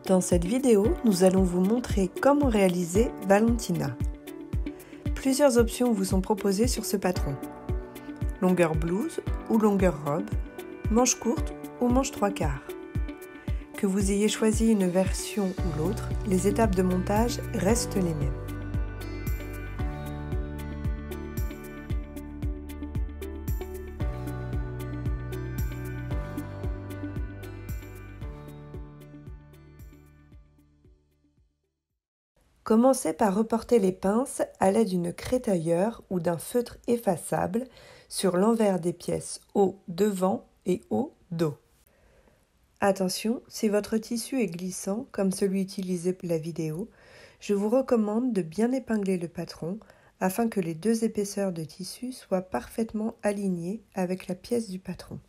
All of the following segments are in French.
Dans cette vidéo, nous allons vous montrer comment réaliser Valentina. Plusieurs options vous sont proposées sur ce patron. Longueur blouse ou longueur robe, manche courte ou manche 3/4. Que vous ayez choisi une version ou l'autre, les étapes de montage restent les mêmes. Commencez par reporter les pinces à l'aide d'une crétailleur ou d'un feutre effaçable sur l'envers des pièces haut devant et haut dos. Attention, si votre tissu est glissant, comme celui utilisé pour la vidéo, je vous recommande de bien épingler le patron afin que les deux épaisseurs de tissu soient parfaitement alignées avec la pièce du patron.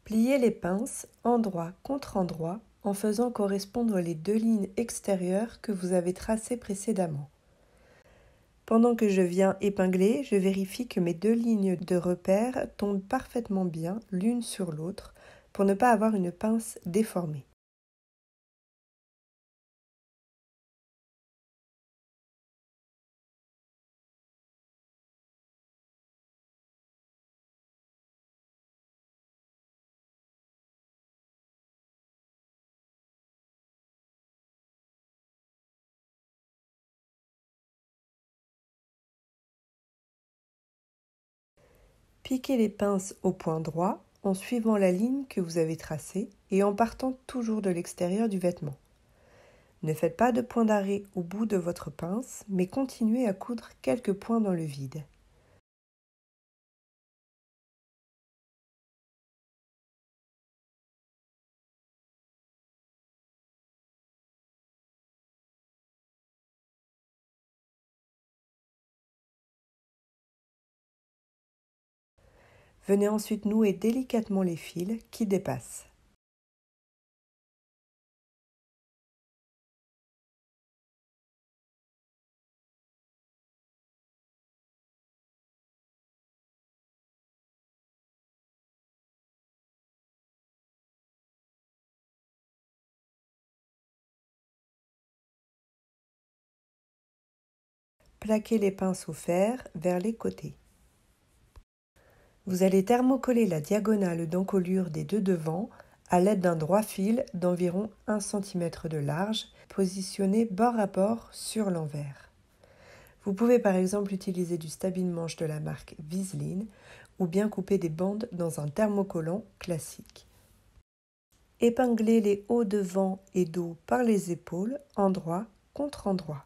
Pliez les pinces endroit contre endroit en faisant correspondre les deux lignes extérieures que vous avez tracées précédemment. Pendant que je viens épingler, je vérifie que mes deux lignes de repère tombent parfaitement bien l'une sur l'autre pour ne pas avoir une pince déformée. Piquez les pinces au point droit en suivant la ligne que vous avez tracée et en partant toujours de l'extérieur du vêtement. Ne faites pas de point d'arrêt au bout de votre pince, mais continuez à coudre quelques points dans le vide. Venez ensuite nouer délicatement les fils qui dépassent. Plaquez les pinces au fer vers les côtés. Vous allez thermocoller la diagonale d'encolure des deux devants à l'aide d'un droit fil d'environ 1 cm de large, positionné bord à bord sur l'envers. Vous pouvez par exemple utiliser du stabile-manche de la marque Viseline ou bien couper des bandes dans un thermocollant classique. Épinglez les hauts devant et dos par les épaules, endroit contre endroit.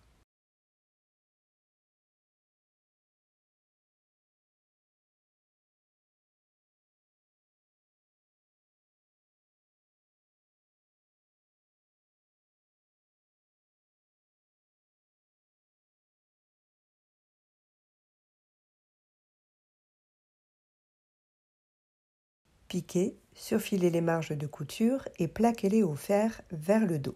Piquez, surfilez les marges de couture et plaquez-les au fer vers le dos.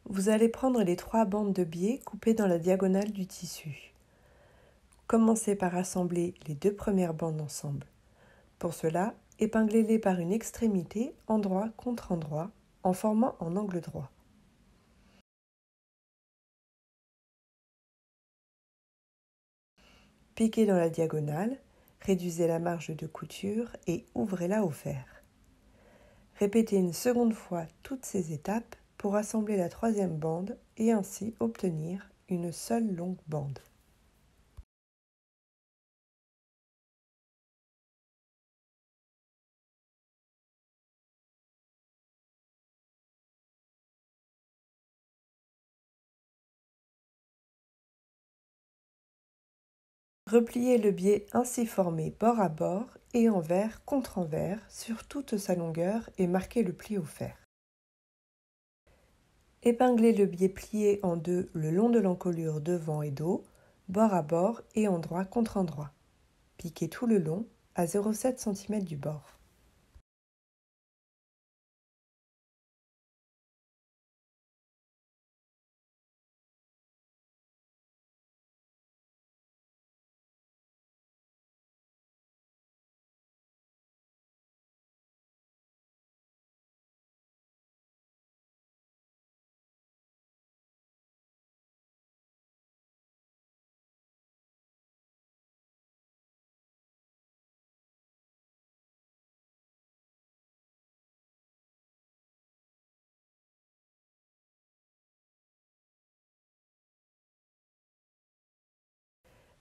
Vous allez prendre les 3 bandes de biais coupées dans la diagonale du tissu. Commencez par assembler les 2 premières bandes ensemble. Pour cela, épinglez-les par une extrémité endroit contre endroit en formant un angle droit. Piquez dans la diagonale, réduisez la marge de couture et ouvrez-la au fer. Répétez une seconde fois toutes ces étapes pour assembler la troisième bande et ainsi obtenir une seule longue bande. Repliez le biais ainsi formé bord à bord et envers contre envers sur toute sa longueur et marquez le pli au fer. Épinglez le biais plié en deux le long de l'encolure devant et dos, bord à bord et endroit contre endroit. Piquez tout le long à 0,7 cm du bord.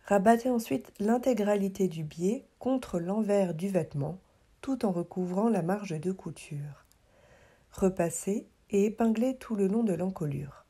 Rabattez ensuite l'intégralité du biais contre l'envers du vêtement, tout en recouvrant la marge de couture. Repassez et épinglez tout le long de l'encolure.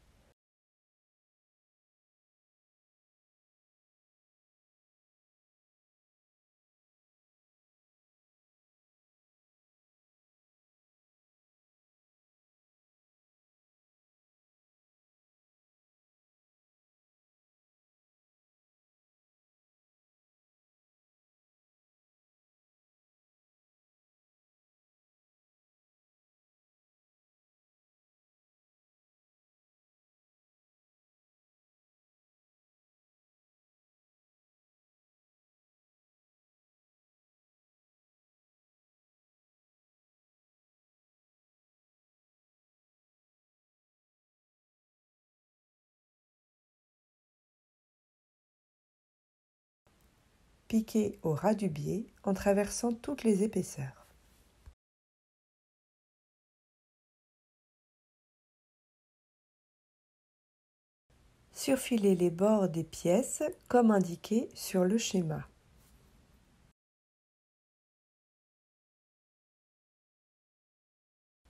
Piquez au ras du biais en traversant toutes les épaisseurs. Surfilez les bords des pièces comme indiqué sur le schéma.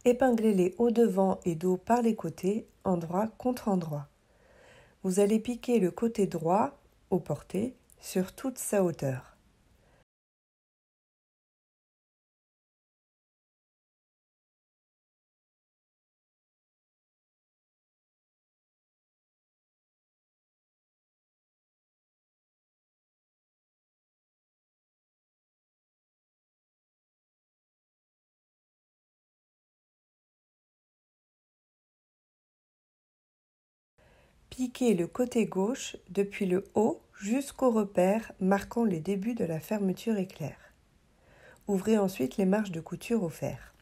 Épinglez les hauts devant et dos par les côtés, endroit contre endroit. Vous allez piquer le côté droit, au porté, sur toute sa hauteur. Piquez le côté gauche depuis le haut jusqu'au repère marquant les débuts de la fermeture éclair. Ouvrez ensuite les marges de couture au fer.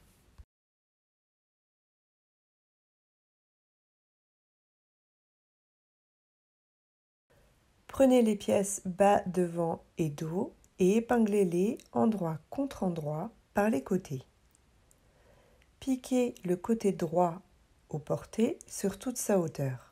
Prenez les pièces bas, devant et dos et épinglez-les endroit contre endroit par les côtés. Piquez le côté droit au porté sur toute sa hauteur.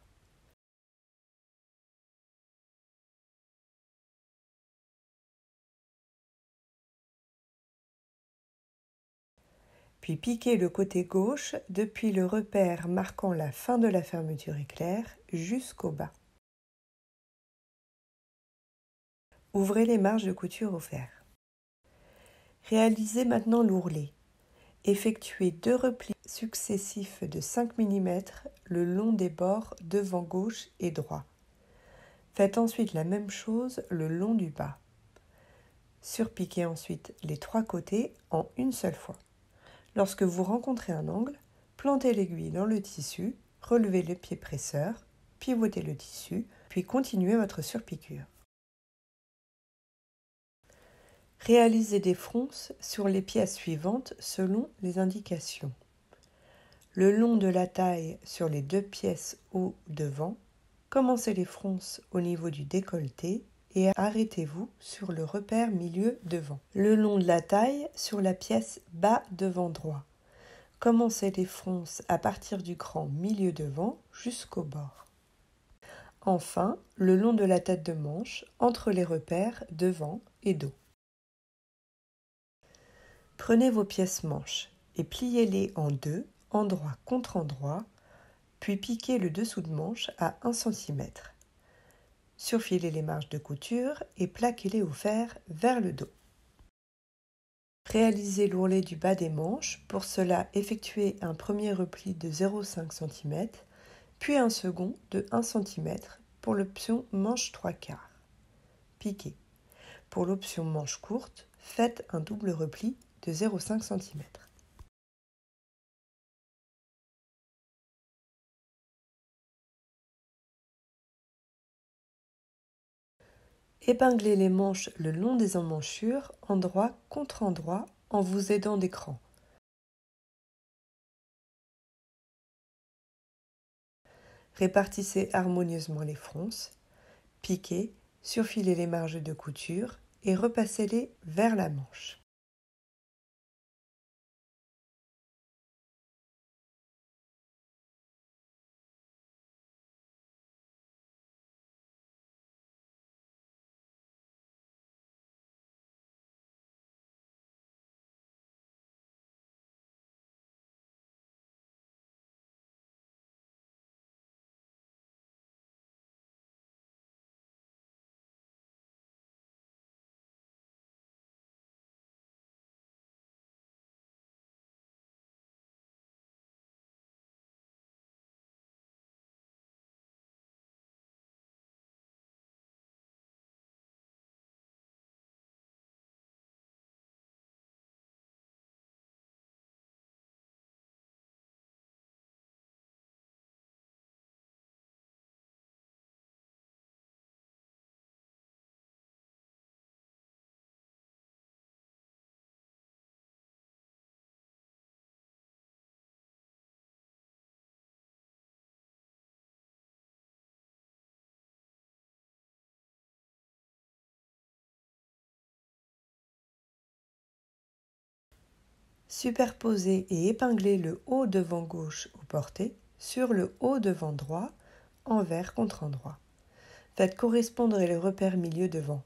Puis piquez le côté gauche depuis le repère marquant la fin de la fermeture éclair jusqu'au bas. Ouvrez les marges de couture au fer. Réalisez maintenant l'ourlet. Effectuez 2 replis successifs de 5 mm le long des bords devant gauche et droit. Faites ensuite la même chose le long du bas. Surpiquez ensuite les 3 côtés en une seule fois. Lorsque vous rencontrez un angle, plantez l'aiguille dans le tissu, relevez le pied presseur, pivotez le tissu, puis continuez votre surpiqûre. Réalisez des fronces sur les pièces suivantes selon les indications. Le long de la taille sur les 2 pièces haut devant, commencez les fronces au niveau du décolleté et arrêtez-vous sur le repère milieu devant. Le long de la taille sur la pièce bas devant droit. commencez les fronces à partir du grand milieu devant jusqu'au bord. Enfin, le long de la tête de manche, entre les repères devant et dos. Prenez vos pièces manches et pliez-les en deux, endroit contre endroit, puis piquez le dessous de manche à 1 cm. Surfilez les marges de couture et plaquez-les au fer vers le dos. Réalisez l'ourlet du bas des manches. Pour cela, effectuez un premier repli de 0,5 cm, puis un second de 1 cm pour l'option manche 3/4. Piquez. Pour l'option manche courte, faites un double repli de 0,5 cm. Épinglez les manches le long des emmanchures, endroit contre endroit, en vous aidant d'écran. Répartissez harmonieusement les fronces, piquez, surfilez les marges de couture et repassez-les vers la manche. Superposez et épinglez le haut devant gauche au porté sur le haut devant droit, envers contre endroit. Faites correspondre les repères milieu devant.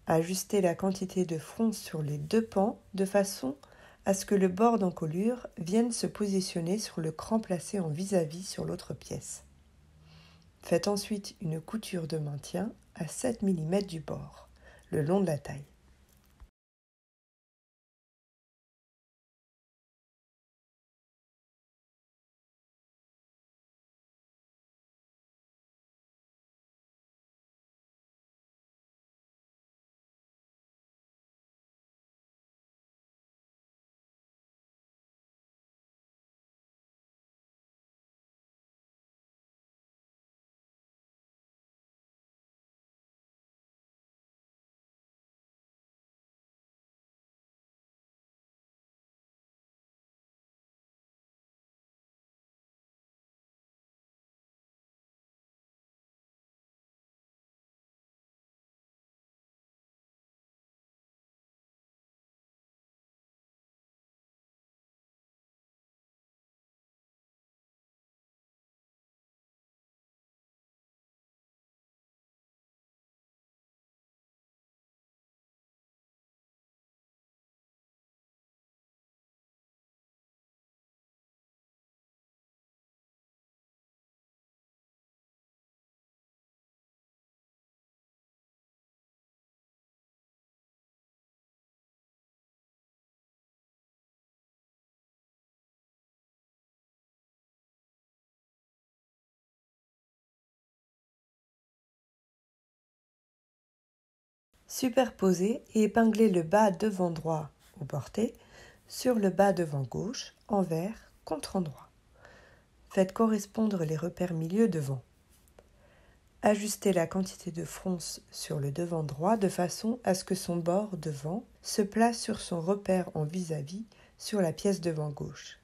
Ajustez la quantité de fronce sur les deux pans de façon à ce que le bord d'encolure vienne se positionner sur le cran placé en vis-à-vis sur l'autre pièce. Faites ensuite une couture de maintien à 7 mm du bord, le long de la taille. Superposez et épinglez le bas devant droit au porté sur le bas devant gauche, envers contre endroit. Faites correspondre les repères milieu devant. Ajustez la quantité de fronce sur le devant droit de façon à ce que son bord devant se place sur son repère en vis-à-vis sur la pièce devant gauche.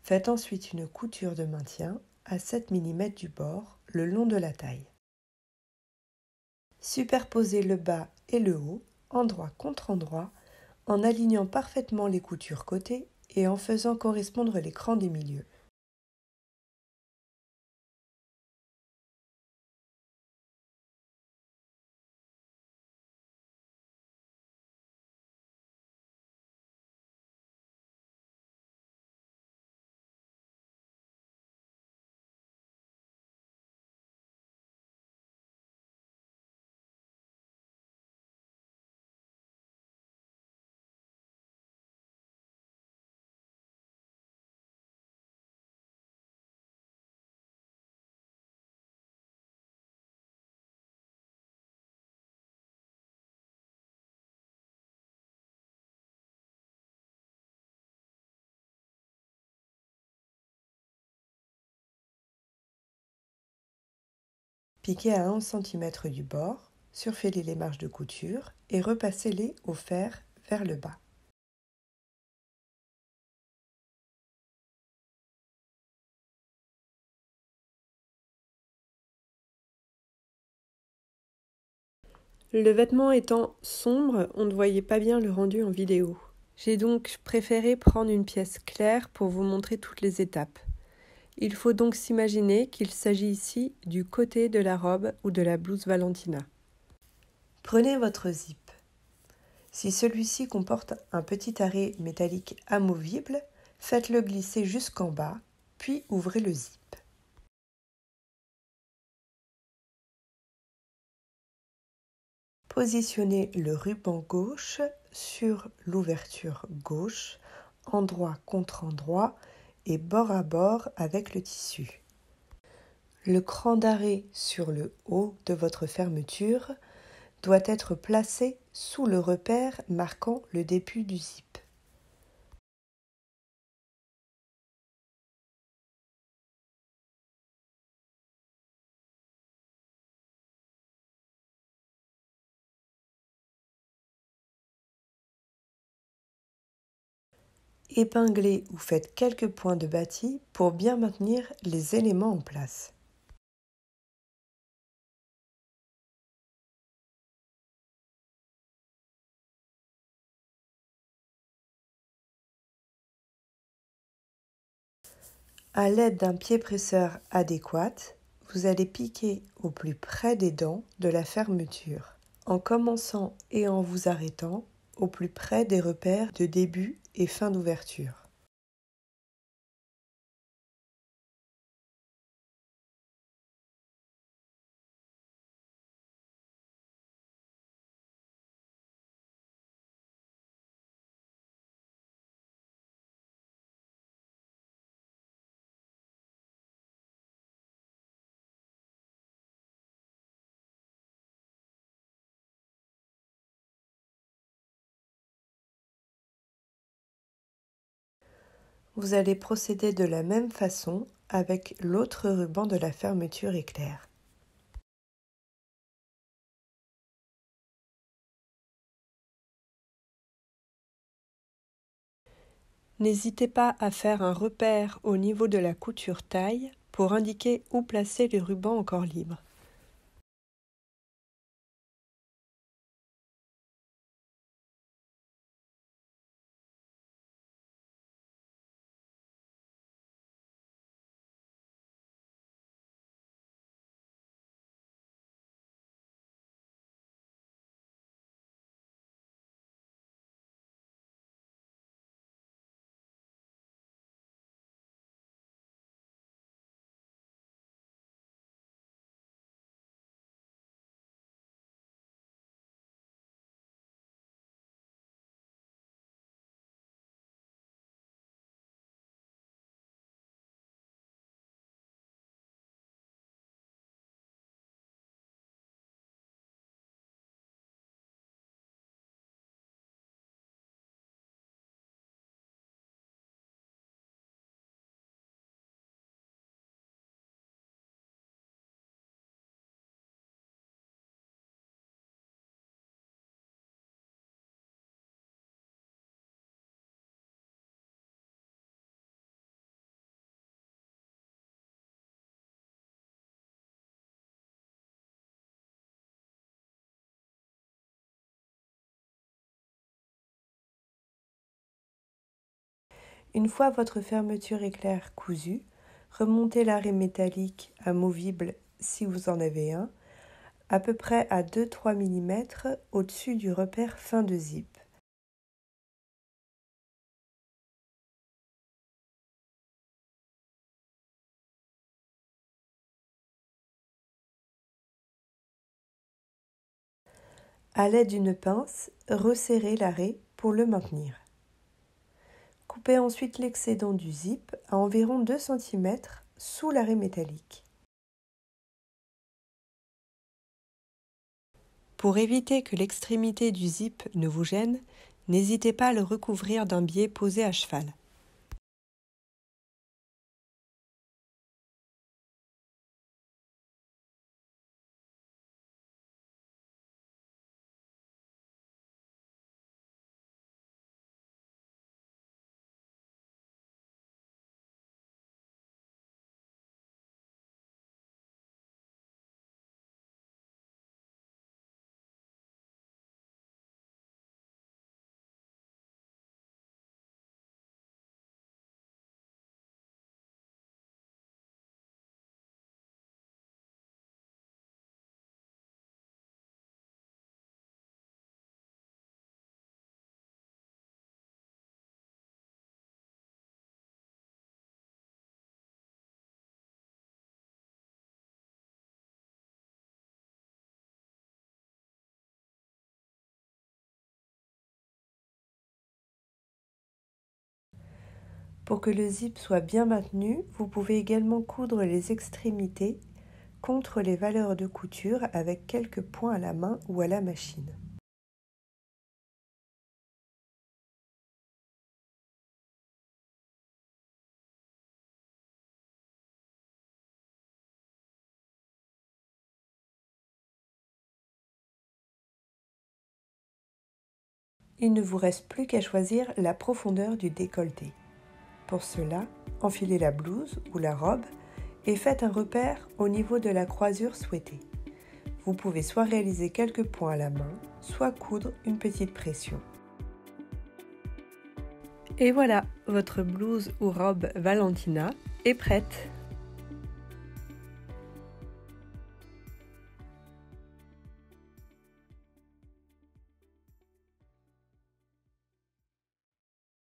Faites ensuite une couture de maintien à 7 mm du bord le long de la taille. Superposez le bas et le haut, endroit contre endroit, en alignant parfaitement les coutures côté et en faisant correspondre les crans des milieux. Piquez à 11 cm du bord, surfilez les marges de couture et repassez-les au fer vers le bas. Le vêtement étant sombre, on ne voyait pas bien le rendu en vidéo. J'ai donc préféré prendre une pièce claire pour vous montrer toutes les étapes. Il faut donc s'imaginer qu'il s'agit ici du côté de la robe ou de la blouse Valentina. Prenez votre zip. Si celui-ci comporte un petit arrêt métallique amovible, faites-le glisser jusqu'en bas, puis ouvrez le zip. Positionnez le ruban gauche sur l'ouverture gauche, endroit contre endroit et bord à bord avec le tissu. Le cran d'arrêt sur le haut de votre fermeture doit être placé sous le repère marquant le début du zip. Épinglez ou faites quelques points de bâti pour bien maintenir les éléments en place. À l'aide d'un pied presseur adéquat, vous allez piquer au plus près des dents de la fermeture, en commençant et en vous arrêtant au plus près des repères de début et fin d'ouverture. Vous allez procéder de la même façon avec l'autre ruban de la fermeture éclair. N'hésitez pas à faire un repère au niveau de la couture taille pour indiquer où placer les rubans encore libres. Une fois votre fermeture éclair cousue, remontez l'arrêt métallique amovible si vous en avez un, à peu près à 2-3 mm au-dessus du repère fin de zip. À l'aide d'une pince, resserrez l'arrêt pour le maintenir. Coupez ensuite l'excédent du zip à environ 2 cm sous l'arrêt métallique. Pour éviter que l'extrémité du zip ne vous gêne, n'hésitez pas à le recouvrir d'un biais posé à cheval. Pour que le zip soit bien maintenu, vous pouvez également coudre les extrémités contre les valeurs de couture avec quelques points à la main ou à la machine. Il ne vous reste plus qu'à choisir la profondeur du décolleté. Pour cela, enfilez la blouse ou la robe et faites un repère au niveau de la croisure souhaitée. Vous pouvez soit réaliser quelques points à la main, soit coudre une petite pression. Et voilà, votre blouse ou robe Valentina est prête!